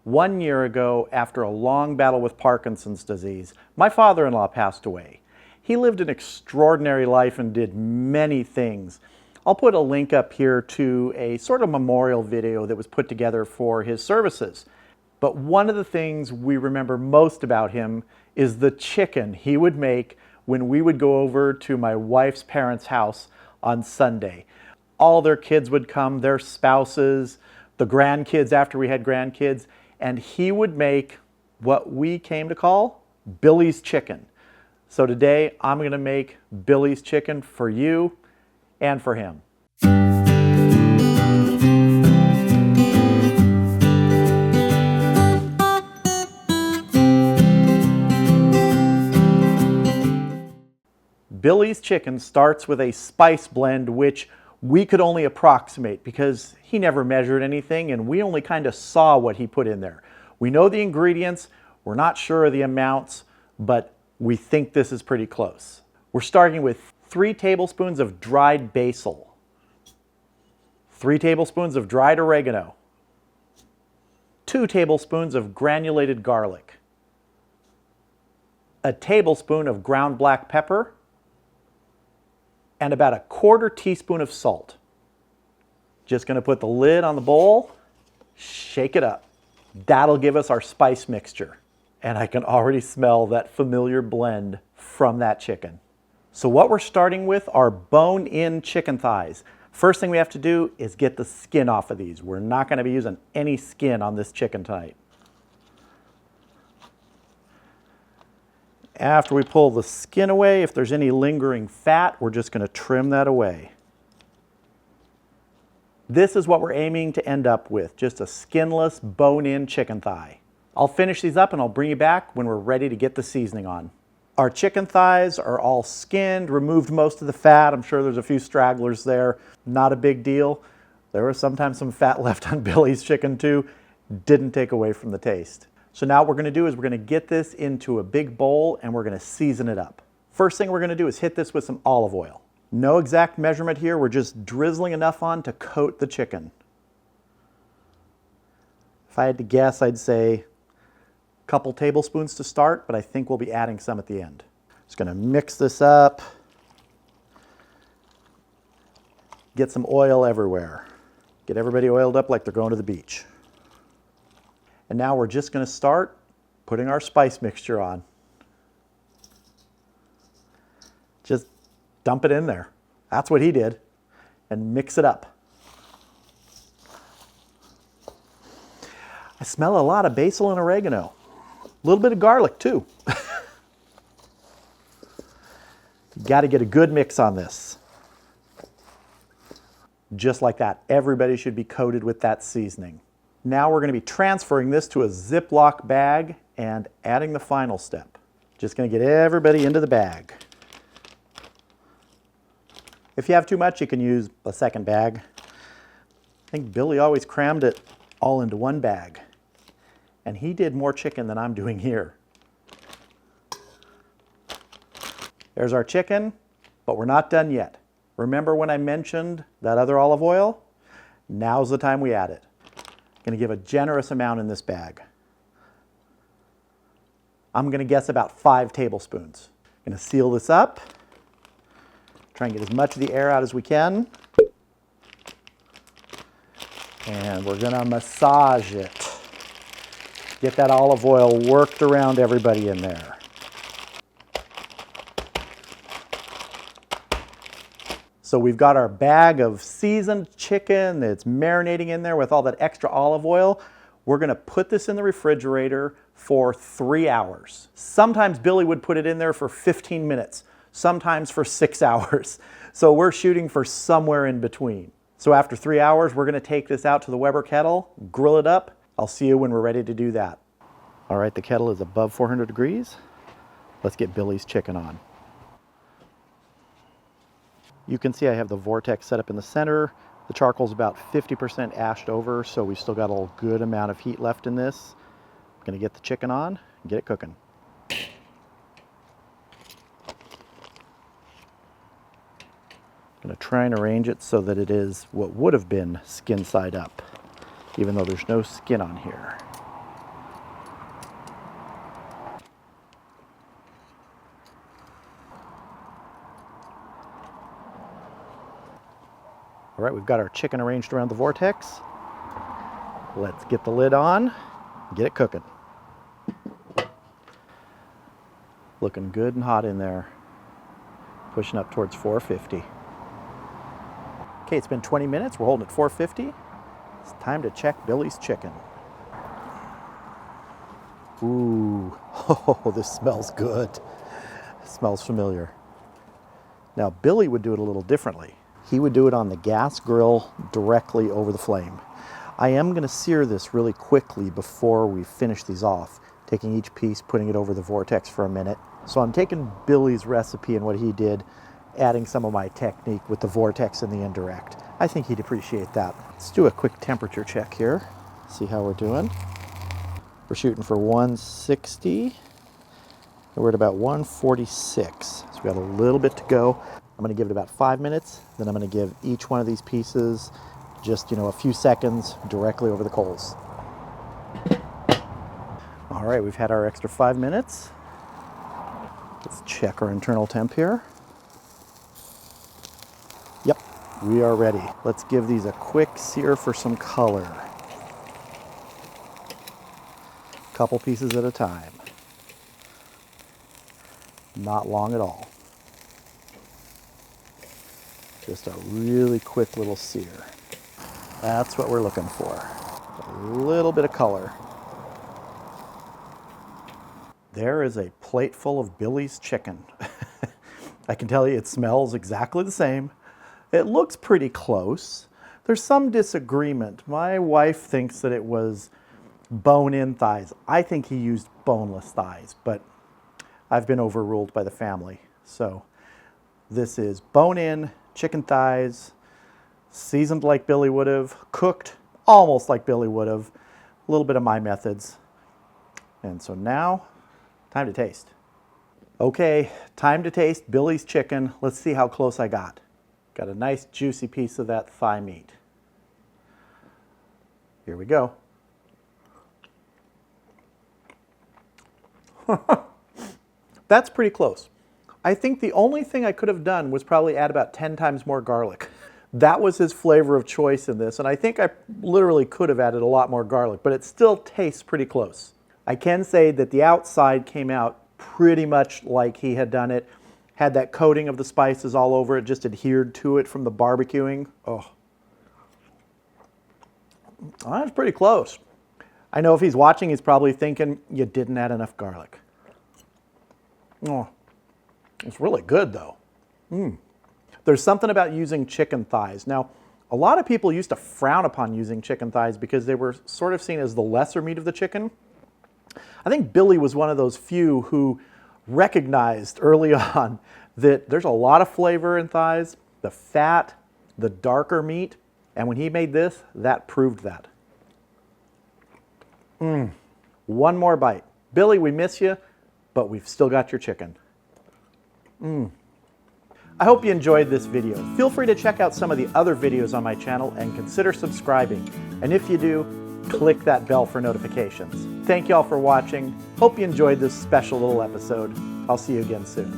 1 year ago, after a long battle with Parkinson's disease, my father-in-law passed away. He lived an extraordinary life and did many things. I'll put a link up here to a sort of memorial video that was put together for his services. But one of the things we remember most about him is the chicken he would make when we would go over to my wife's parents' house on Sunday. All their kids would come, their spouses, the grandkids after we had grandkids, and he would make what we came to call Billy's chicken. So today I'm going to make Billy's chicken for you and for him. Billy's chicken starts with a spice blend which we could only approximate because he never measured anything and we only kind of saw what he put in there. We know the ingredients, we're not sure of the amounts, but we think this is pretty close. We're starting with 3 tablespoons of dried basil, 3 tablespoons of dried oregano, 2 tablespoons of granulated garlic, a tablespoon of ground black pepper, and about a 1/4 teaspoon of salt. Just going to put the lid on the bowl, shake it up. That'll give us our spice mixture. And I can already smell that familiar blend from that chicken. So what we're starting with are bone-in chicken thighs. First thing we have to do is get the skin off of these. We're not going to be using any skin on this chicken tonight. After we pull the skin away, if there's any lingering fat, we're just going to trim that away. This is what we're aiming to end up with, just a skinless, bone-in chicken thigh. I'll finish these up and I'll bring you back when we're ready to get the seasoning on. Our chicken thighs are all skinned, removed most of the fat. I'm sure there's a few stragglers there. Not a big deal. There was sometimes some fat left on Billy's chicken too. Didn't take away from the taste. So now what we're going to do is we're going to get this into a big bowl and we're going to season it up. First thing we're going to do is hit this with some olive oil. No exact measurement here, we're just drizzling enough on to coat the chicken. If I had to guess, I'd say a couple tablespoons to start, but I think we'll be adding some at the end. Just going to mix this up. Get some oil everywhere. Get everybody oiled up like they're going to the beach. And now we're just going to start putting our spice mixture on. Just dump it in there. That's what he did. And mix it up. I smell a lot of basil and oregano. A little bit of garlic too. You got to get a good mix on this. Just like that. Everybody should be coated with that seasoning. Now we're going to be transferring this to a Ziploc bag and adding the final step. Just going to get everybody into the bag. If you have too much, you can use a second bag. I think Billy always crammed it all into one bag. And he did more chicken than I'm doing here. There's our chicken, but we're not done yet. Remember when I mentioned that other olive oil? Now's the time we add it. Going to give a generous amount in this bag. I'm going to guess about 5 tablespoons. Going to seal this up. Try and get as much of the air out as we can. And we're going to massage it. Get that olive oil worked around everybody in there. So we've got our bag of seasoned chicken that's marinating in there with all that extra olive oil. We're going to put this in the refrigerator for 3 hours. Sometimes Billy would put it in there for 15 minutes, sometimes for 6 hours. So we're shooting for somewhere in between. So after 3 hours, we're going to take this out to the Weber kettle, grill it up. I'll see you when we're ready to do that. All right, the kettle is above 400 degrees. Let's get Billy's chicken on. You can see I have the vortex set up in the center. The charcoal's about 50% ashed over, so we still got a good amount of heat left in this. I'm gonna get the chicken on and get it cooking. I'm gonna try and arrange it so that it is what would have been skin side up, even though there's no skin on here. All right, we've got our chicken arranged around the vortex. Let's get the lid on and get it cooking. Looking good and hot in there. Pushing up towards 450. Okay, it's been 20 minutes. We're holding at 450. It's time to check Billy's chicken. Ooh, oh, this smells good. It smells familiar. Now, Billy would do it a little differently. He would do it on the gas grill directly over the flame. I am going to sear this really quickly before we finish these off, taking each piece, putting it over the vortex for a minute. So I'm taking Billy's recipe and what he did, adding some of my technique with the vortex and the indirect. I think he'd appreciate that. Let's do a quick temperature check here, see how we're doing. We're shooting for 160, and we're at about 146. So we've got a little bit to go. I'm gonna give it about 5 minutes, then I'm gonna give each one of these pieces just, a few seconds directly over the coals. All right, we've had our extra 5 minutes. Let's check our internal temp here. Yep, we are ready. Let's give these a quick sear for some color. Couple pieces at a time. Not long at all. Just a really quick little sear. That's what we're looking for. A little bit of color. There is a plate full of Billy's chicken. I can tell you it smells exactly the same. It looks pretty close. There's some disagreement. My wife thinks that it was bone-in thighs. I think he used boneless thighs, but I've been overruled by the family. So this is bone-in chicken thighs, seasoned like Billy would have, cooked almost like Billy would have, a little bit of my methods. And so now, time to taste. Okay, time to taste Billy's chicken. Let's see how close I got. Got a nice juicy piece of that thigh meat. Here we go. That's pretty close. I think the only thing I could have done was probably add about 10 times more garlic. That was his flavor of choice in this, and I think I literally could have added a lot more garlic, but it still tastes pretty close. I can say that the outside came out pretty much like he had done it, had that coating of the spices all over it, just adhered to it from the barbecuing. Oh, that's pretty close. I know if he's watching, he's probably thinking, you didn't add enough garlic. Oh, it's really good though. There's something about using chicken thighs. Now, a lot of people used to frown upon using chicken thighs because they were sort of seen as the lesser meat of the chicken. I think Billy was one of those few who recognized early on that there's a lot of flavor in thighs, the fat, the darker meat, and when he made this, that proved that. One more bite. Billy, we miss you, but we've still got your chicken. I hope you enjoyed this video. Feel free to check out some of the other videos on my channel and consider subscribing. And if you do, click that bell for notifications. Thank you all for watching. Hope you enjoyed this special little episode. I'll see you again soon.